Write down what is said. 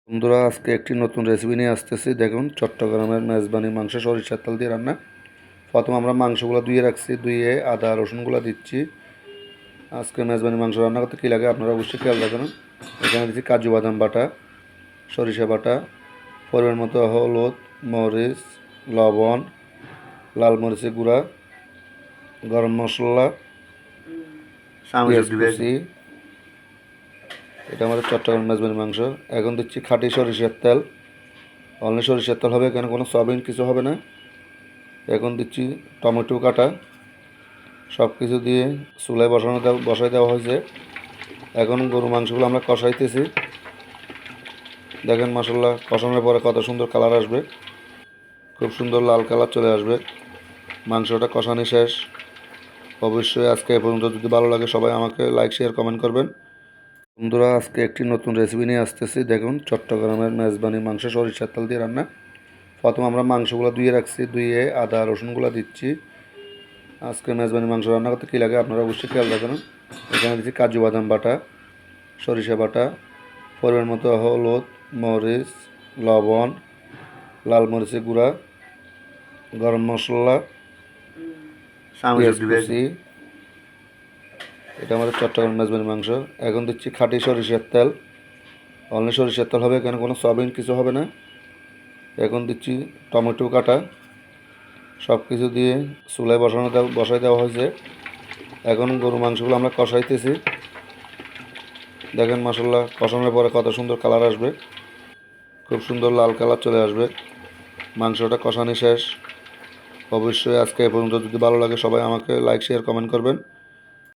বন্ধুরা, আজকে একটি নতুন রেসিপি নিয়ে আসতেছি। দেখুন, চট্টগ্রামের মেজবানি মাংস সরিষার তেল দিয়ে রান্না। প্রথমে আমরা মাংসগুলো ধুয়ে রাখছি, ধুয়ে আদা রসুনগুলো দিচ্ছি। আজকে মেজবানি মাংস রান্না করতে কী লাগে আপনারা অবশ্যই খেয়াল রাখবেন। এখানে দিচ্ছি কাজু বাদাম বাটা, সরিষা বাটা, পরিমাণ মতো হলুদ, মরিচ, লবণ, লাল মরিচের গুঁড়া, গরম মশলা, পেঁয়াজ কুচি। এটা আমাদের চট্টগ্রাম মেজবানি মাংস। এখন দিচ্ছি খাঁটি সরিষার তেল। অনলি সরিষার তেল হবে, এখানে কোনো সয়াবিন কিছু হবে না। এখন দিচ্ছি টমেটো কাটা। সব কিছু দিয়ে চুলায় বসাই দেওয়া হয়েছে। এখন গরু মাংসগুলো আমরা কষাইতেছি। দেখেন মশলা কষানোর পরে কত সুন্দর কালার আসবে, খুব সুন্দর লাল কালার চলে আসবে। মাংসটা কষানি শেষ। অবশ্যই আজকে এ পর্যন্ত যদি ভালো লাগে সবাই আমাকে লাইক শেয়ার কমেন্ট করবেন। বন্ধুরা, আজকে একটি নতুন রেসিপি নিয়ে আসতেছি। দেখুন, চট্টগ্রামের মেজবানি মাংস সরিষার তেল দিয়ে রান্না। প্রথমে আমরা মাংসগুলো ধুয়ে রাখছি, ধুয়ে আদা রসুনগুলো দিচ্ছি। আজকে মেজবানি মাংস রান্না করতে কী লাগে আপনারা অবশ্যই খেয়াল রাখবেন। এখানে দিচ্ছি কাজু বাদাম বাটা, সরিষা বাটা, পরিমাণ মতো হলুদ, মরিচ, লবণ, লাল মরিচের গুঁড়া, গরম মশলা, পেঁয়াজ কুচি। এটা আমাদের চট্টগ্রাম মেজবানি মাংস। এখন দিচ্ছি খাঁটি সরিষার তেল। অনলি সরিষার তেল হবে, এখানে কোনো সয়াবিন কিছু হবে না। এখন দিচ্ছি টমেটো কাটা। সব কিছু দিয়ে চুলায় বসাই দেওয়া হয়েছে। এখন গরু মাংসগুলো আমরা কষাইতেছি। দেখেন মশলা কষানোর পরে কত সুন্দর কালার আসবে, খুব সুন্দর লাল কালার চলে আসবে। মাংসটা কষানি শেষ। অবশ্যই আজকে এ পর্যন্ত যদি ভালো লাগে সবাই আমাকে লাইক শেয়ার কমেন্ট করবেন।